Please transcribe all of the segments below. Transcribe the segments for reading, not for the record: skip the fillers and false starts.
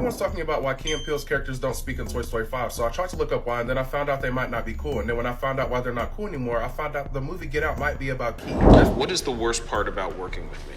everyone's talking about why Key and Peele's characters don't speak in Toy Story 5, so I tried to look up why, and then I found out they might not be cool. And then when I found out why they're not cool anymore, I found out the movie Get Out might be about Key. What is the worst part about working with me?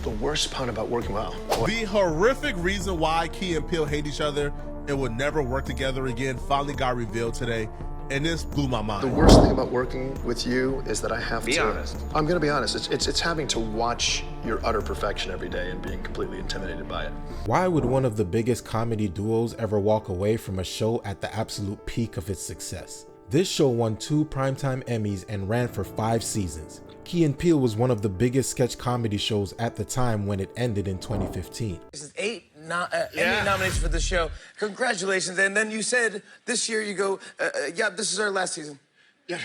The worst part about working well. The horrific reason why Key and Peele hate each other and will never work together again finally got revealed today, and this blew my mind. The worst thing about working with you is that I have to... Be honest. I'm gonna be honest. It's having to watch your utter perfection every day and being completely intimidated by it. Why would one of the biggest comedy duos ever walk away from a show at the absolute peak of its success? This show won 2 Primetime Emmys and ran for 5 seasons. Key and Peele was one of the biggest sketch comedy shows at the time when it ended in 2015. This is 8 Emmy nominations for the show. Congratulations. And then you said this year you go, yeah, this is our last season. Yeah.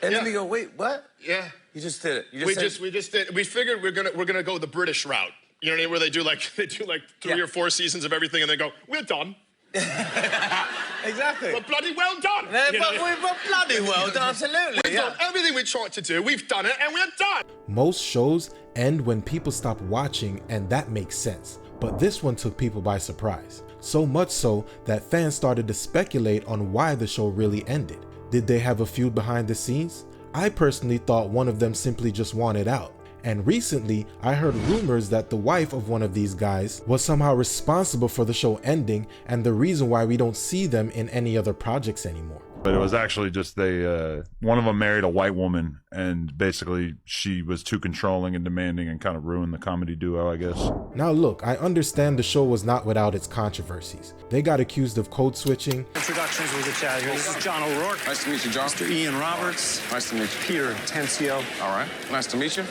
And then we go, wait, what? Yeah. You just did it. We just did. We figured we're gonna go the British route. You know what I mean? Where they do like 3 or 4 seasons of everything, and then go, we're done. Exactly. We're bloody well done. But we're bloody well done, absolutely. We've done everything we tried to do. We've done it, and we're done. Most shows end when people stop watching, and that makes sense. But this one took people by surprise. So much so that fans started to speculate on why the show really ended. Did they have a feud behind the scenes? I personally thought one of them simply just wanted out. And recently, I heard rumors that the wife of one of these guys was somehow responsible for the show ending and the reason why we don't see them in any other projects anymore. But it was actually just one of them married a white woman, and basically she was too controlling and demanding and kind of ruined the comedy duo, I guess. Now look, I understand the show was not without its controversies. They got accused of code switching. Introductions, we'll get you out of here. This is John O'Rourke. Nice to meet you, John. Mr. Ian Roberts. Nice to meet you. Peter Tencio. All right. Nice to meet you.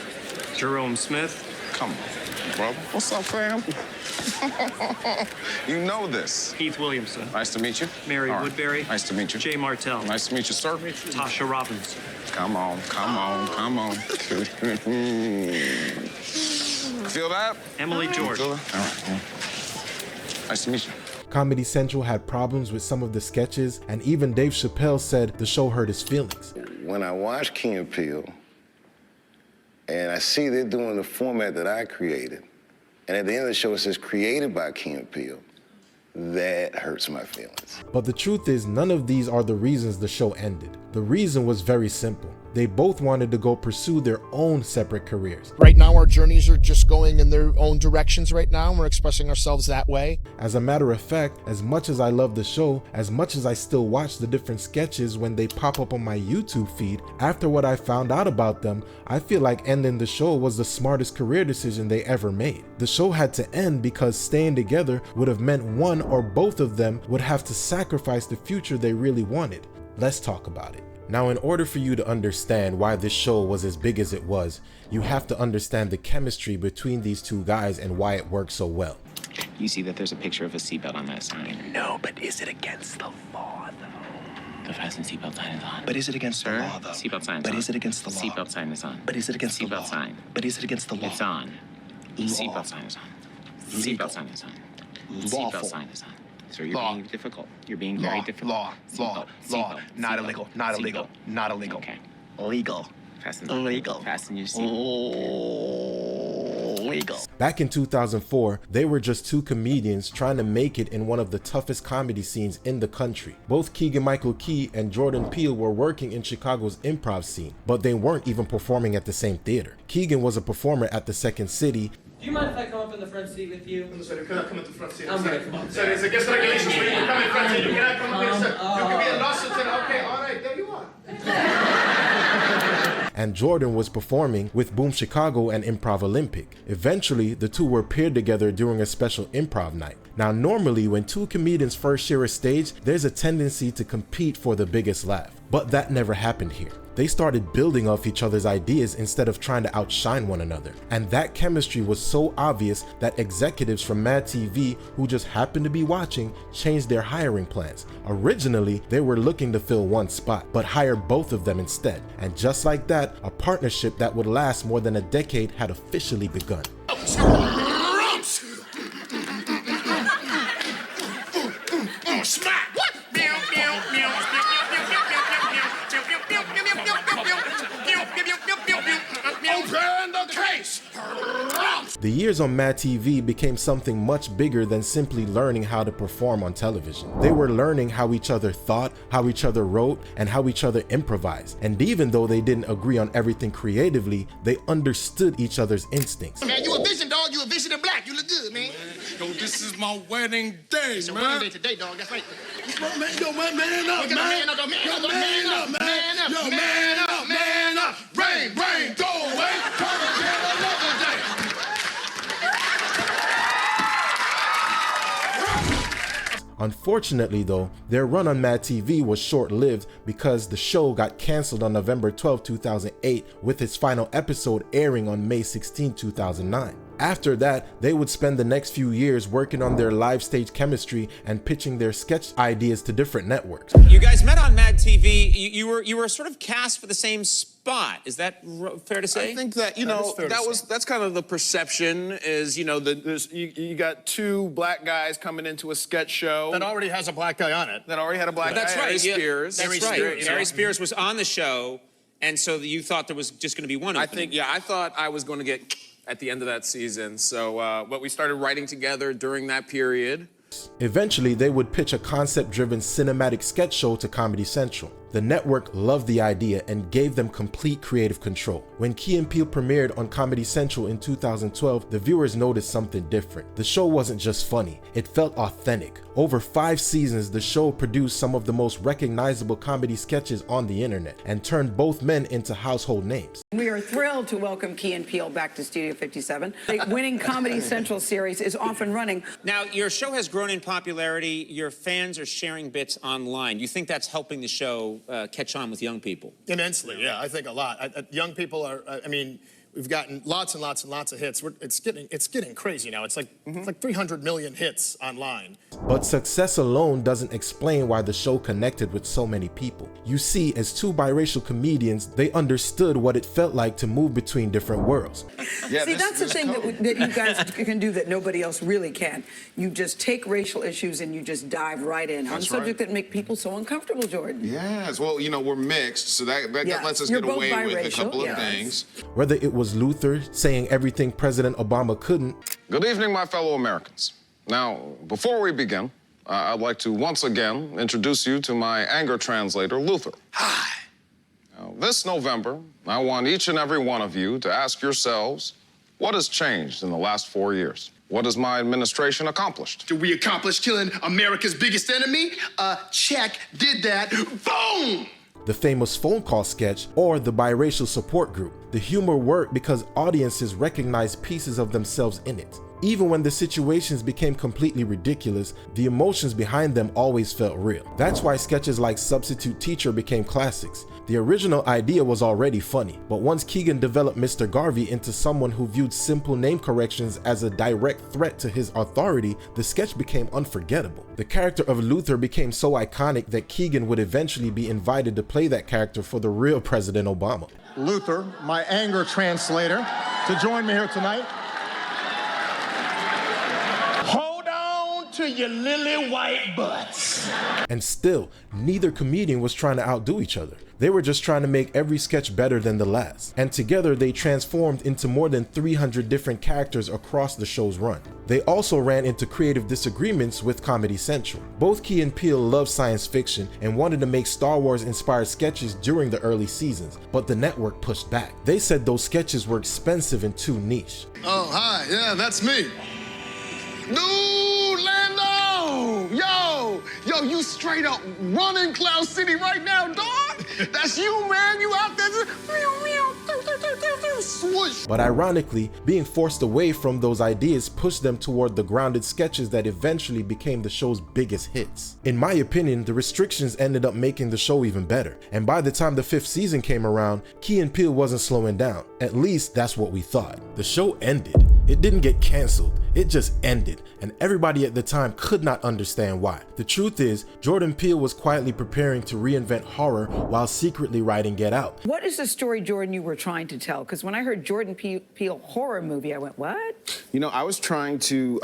Jerome Smith. Come on, brother. What's up, fam? You know this. Keith Williamson. Nice to meet you. Mary All right. Woodbury. Nice to meet you. Jay Martell. Nice to meet you, sir. Tasha Robbins. Come on, come on, come on. Feel that? Emily George. Feel that? All right. Nice to meet you. Comedy Central had problems with some of the sketches, and even Dave Chappelle said the show hurt his feelings. When I watch Key and Peele, and I see they're doing the format that I created, and at the end of the show it says created by Key and Peele, that hurts my feelings. But the truth is, none of these are the reasons the show ended. The reason was very simple. They both wanted to go pursue their own separate careers. Right now, our journeys are just going in their own directions right now, and we're expressing ourselves that way. As a matter of fact, as much as I love the show, as much as I still watch the different sketches when they pop up on my YouTube feed, after what I found out about them, I feel like ending the show was the smartest career decision they ever made. The show had to end because staying together would have meant one or both of them would have to sacrifice the future they really wanted. Let's talk about it. Now, in order for you to understand why this show was as big as it was, you have to understand the chemistry between these two guys and why it worked so well. You see that there's a picture of a seatbelt on that sign. No, but is it against the law, though? The fasten seatbelt sign is on. But is it against the law, though? Seatbelt sign is But on. is it against the law? Seatbelt sign is on. But is it against the law? Seatbelt sign. But is it against the law? It's on. Law. Seatbelt sign is on. Legal. Seatbelt sign is on. Lawful. Seatbelt sign is on. So you're Law. being difficult. You're being very difficult. Law. Seatbelt. Not Seatbelt. illegal. Not Seatbelt. illegal. Not illegal. Okay. Legal. Fasten. Illegal. Fasten your seat. Legal. Back in 2004, they were just two comedians trying to make it in one of the toughest comedy scenes in the country. Both Keegan-Michael Key and Jordan Peele were working in Chicago's improv scene, but they weren't even performing at the same theater. Keegan was a performer at the Second City. Do you mind if I come up in the front seat with you? Sorry, could I come in the front seat? I'm ready. Come on. Sorry, it's against regulations for you to come in front seat. You cannot come up here, sir. You can be a lawsuit. Okay, all right, there you are. And Jordan was performing with Boom Chicago and Improv Olympic. Eventually, the two were paired together during a special improv night. Now, normally when two comedians first share a stage, there's a tendency to compete for the biggest laugh. But that never happened here. They started building off each other's ideas instead of trying to outshine one another. And that chemistry was so obvious that executives from MADtv, who just happened to be watching, changed their hiring plans. Originally, they were looking to fill one spot, but hired both of them instead. And just like that, a partnership that would last more than a decade had officially begun. The years on MADtv became something much bigger than simply learning how to perform on television. They were learning how each other thought, how each other wrote, and how each other improvised. And even though they didn't agree on everything creatively, they understood each other's instincts. Man, you a vision, dog. You a vision of black. You look good, man. Yo, this is my wedding day, It's your man. wedding day today, dog. That's right. Yo, man, man up, man. Man up, man up, man up, man up, Yo, man up, man up. Rain, go away. Come again another day. Unfortunately though, their run on MADtv was short-lived because the show got cancelled on November 12, 2008, with its final episode airing on May 16, 2009. After that, they would spend the next few years working on their live stage chemistry and pitching their sketch ideas to different networks. You guys met on MADtv. You were sort of cast for the same spot. Is that fair to say? I think that, that's kind of the perception is, you got two black guys coming into a sketch show. That already has a black guy on it. That already had a black guy. That's right. Harry Spears. That's right. Harry Spears was on the show, and so you thought there was just going to be one opening. I thought I was going to get at the end of that season. So, but we started writing together during that period. Eventually, they would pitch a concept-driven cinematic sketch show to Comedy Central. The network loved the idea and gave them complete creative control. When Key and Peele premiered on Comedy Central in 2012, the viewers noticed something different. The show wasn't just funny, it felt authentic. Over 5 seasons, the show produced some of the most recognizable comedy sketches on the internet and turned both men into household names. We are thrilled to welcome Key and Peele back to Studio 57. The winning Comedy Central series is off and running. Now, your show has grown in popularity. Your fans are sharing bits online. Do you think that's helping the show catch on with young people? Immensely, yeah, I think a lot. Young people are, we've gotten lots and lots and lots of hits. It's getting crazy now. It's like 300 million hits online. But success alone doesn't explain why the show connected with so many people. You see, as two biracial comedians, they understood what it felt like to move between different worlds. Yeah, see, that's the thing that you guys can do that nobody else really can. You just take racial issues and you just dive right in on a subject that make people so uncomfortable, Jordan. Yes, well, we're mixed, so that lets us get away with a couple of things. Whether it was Luther saying everything President Obama couldn't. Good evening, my fellow Americans. Now, before we begin, I'd like to once again introduce you to my anger translator, Luther. Hi. Now, this November, I want each and every one of you to ask yourselves, what has changed in the last 4 years? What has my administration accomplished? Did we accomplish killing America's biggest enemy? Check. Did that. Boom! The famous phone call sketch, or the biracial support group. The humor worked because audiences recognized pieces of themselves in it. Even when the situations became completely ridiculous, the emotions behind them always felt real. That's why sketches like Substitute Teacher became classics. The original idea was already funny, but once Keegan developed Mr. Garvey into someone who viewed simple name corrections as a direct threat to his authority, the sketch became unforgettable. The character of Luther became so iconic that Keegan would eventually be invited to play that character for the real President Obama. Luther, my anger translator, to join me here tonight. Hold on to your lily white butts. And still, neither comedian was trying to outdo each other. They were just trying to make every sketch better than the last. And together they transformed into more than 300 different characters across the show's run. They also ran into creative disagreements with Comedy Central. Both Key and Peele loved science fiction and wanted to make Star Wars inspired sketches during the early seasons, but the network pushed back. They said those sketches were expensive and too niche. Oh, hi, yeah, that's me. Dude, Lando! Yo, you straight up running Cloud City right now, dog! That's you, man. You out there just swoosh. But ironically, being forced away from those ideas pushed them toward the grounded sketches that eventually became the show's biggest hits. In my opinion, the restrictions ended up making the show even better. And by the time the 5th season came around, Key and Peele wasn't slowing down. At least that's what we thought. The show ended. It didn't get canceled. It just ended, and everybody at the time could not understand why. The truth is, Jordan Peele was quietly preparing to reinvent horror while secretly writing Get Out. What is the story, Jordan, you were trying to tell? Because when I heard Jordan Peele horror movie, I went, what? I was trying to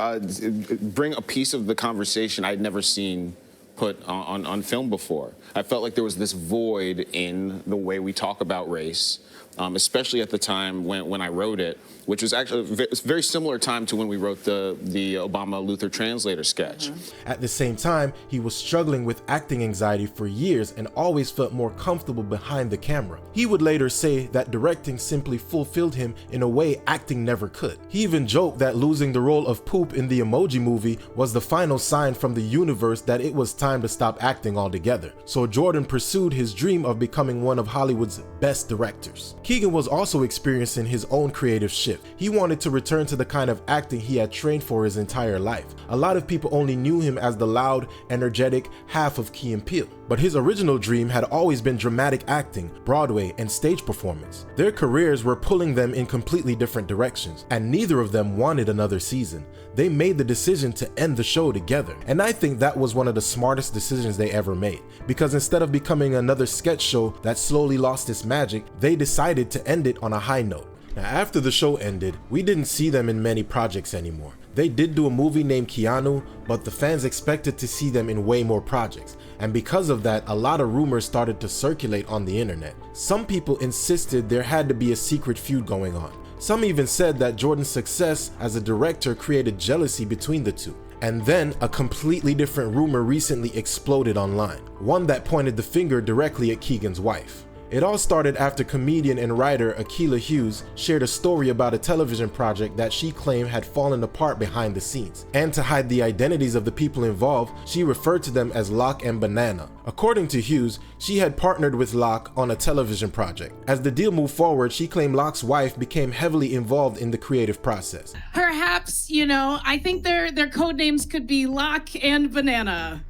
bring a piece of the conversation I'd never seen put on film before. I felt like there was this void in the way we talk about race, especially at the time when I wrote it, which was actually a very similar time to when we wrote the Obama Luther translator sketch. At the same time, he was struggling with acting anxiety for years and always felt more comfortable behind the camera. He would later say that directing simply fulfilled him in a way acting never could. He even joked that losing the role of Poop in the Emoji Movie was the final sign from the universe that it was time to stop acting altogether. So Jordan pursued his dream of becoming one of Hollywood's best directors. Keegan was also experiencing his own creative shift. He wanted to return to the kind of acting he had trained for his entire life. A lot of people only knew him as the loud, energetic half of Key and Peele, but his original dream had always been dramatic acting, Broadway, and stage performance. Their careers were pulling them in completely different directions, and neither of them wanted another season. They made the decision to end the show together, and I think that was one of the smartest decisions they ever made, because instead of becoming another sketch show that slowly lost its magic, they decided to end it on a high note. Now, after the show ended, we didn't see them in many projects anymore. They did do a movie named Keanu, but the fans expected to see them in way more projects, and because of that, a lot of rumors started to circulate on the internet. Some people insisted there had to be a secret feud going on. Some even said that Jordan's success as a director created jealousy between the two. And then a completely different rumor recently exploded online, one that pointed the finger directly at Keegan's wife. It all started after comedian and writer Akilah Hughes shared a story about a television project that she claimed had fallen apart behind the scenes. And to hide the identities of the people involved, she referred to them as Locke and Banana. According to Hughes, she had partnered with Locke on a television project. As the deal moved forward, she claimed Locke's wife became heavily involved in the creative process. Perhaps, you know, I think their code names could be Locke and Banana.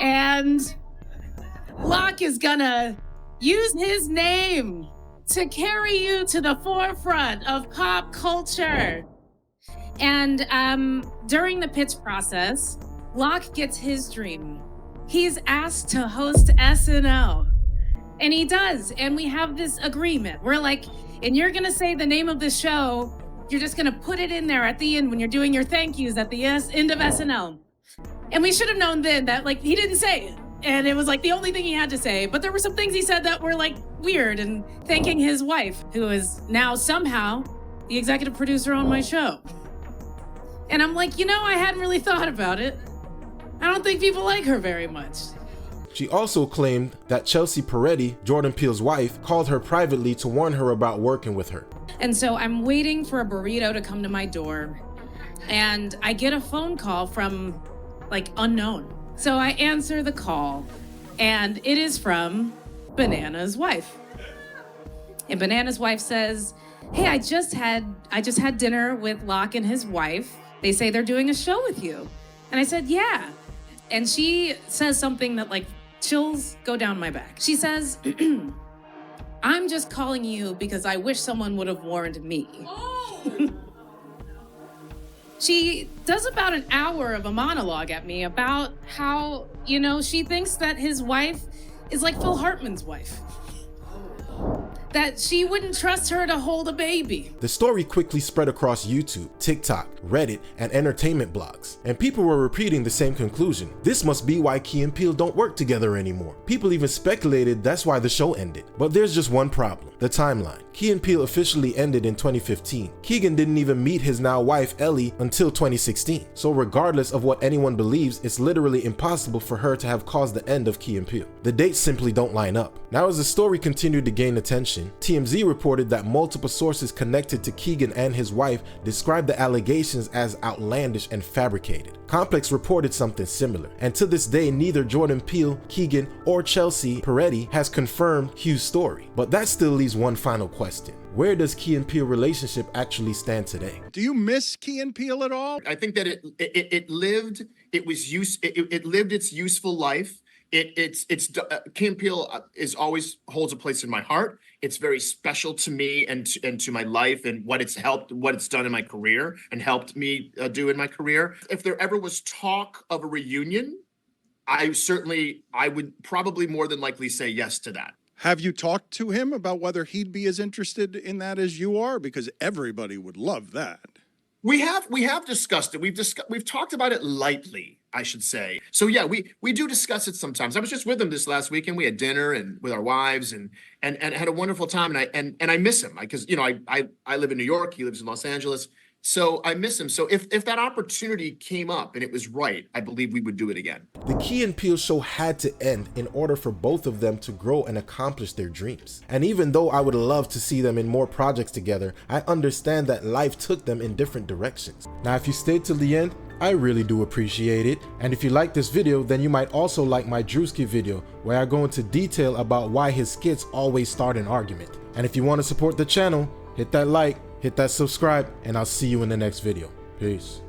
And Locke is gonna use his name to carry you to the forefront of pop culture. And during the pitch process, Locke gets his dream. He's asked to host SNL. And he does. And we have this agreement. We're like, and you're gonna say the name of the show, you're just gonna put it in there at the end when you're doing your thank yous at the end of SNL. And we should have known then that, like, he didn't say it. And it was like the only thing he had to say. But there were some things he said that were like weird, and thanking his wife, who is now somehow the executive producer on my show. And I'm like, you know, I hadn't really thought about it. I don't think people like her very much. She also claimed that Chelsea Peretti, Jordan Peele's wife, called her privately to warn her about working with her. And so I'm waiting for a burrito to come to my door, and I get a phone call from, like, unknown. So I answer the call, and it is from Banana's wife. And Banana's wife says, hey, I just had dinner with Locke and his wife. They say they're doing a show with you. And I said, yeah. And she says something that, like, chills go down my back. She says, I'm just calling you because I wish someone would have warned me. Oh. She does about an hour of a monologue at me about how, you know, she thinks that his wife is like Phil Hartman's wife. That she wouldn't trust her to hold a baby. The story quickly spread across YouTube, TikTok, Reddit, and entertainment blogs, and people were repeating the same conclusion. This must be why Key and Peele don't work together anymore. People even speculated that's why the show ended. But there's just one problem: the timeline. Key and Peele officially ended in 2015. Keegan didn't even meet his now wife Ellie until 2016. So regardless of what anyone believes, it's literally impossible for her to have caused the end of Key and Peele. The dates simply don't line up. Now, as the story continued to gain attention, TMZ reported that multiple sources connected to Keegan and his wife described the allegations as outlandish and fabricated. Complex reported something similar, and to this day, neither Jordan Peele, Keegan, or Chelsea Peretti has confirmed Hughes' story. But that still leaves one final question: where does Key and Peele relationship actually stand today? Do you miss Key and Peele at all? I think that it lived its useful life. Key and Peele holds a place in my heart. It's very special to me and to my life and what it's done in my career and helped me do in my career. If there ever was talk of a reunion, I would probably more than likely say yes to that. Have you talked to him about whether he'd be as interested in that as you are? Because everybody would love that. We have discussed it. We've talked about it lightly. I should say. So yeah, we do discuss it sometimes. I was just with him this last weekend. We had dinner and with our wives and had a wonderful time. And I miss him because, you know, I live in New York. He lives in Los Angeles. So I miss him. So if that opportunity came up and it was right, I believe we would do it again. The Key and Peele show had to end in order for both of them to grow and accomplish their dreams. And even though I would love to see them in more projects together, I understand that life took them in different directions. Now, if you stayed till the end, I really do appreciate it. And if you like this video, then you might also like my Drewski video, where I go into detail about why his skits always start an argument. And if you want to support the channel, hit that like, hit that subscribe, and I'll see you in the next video. Peace.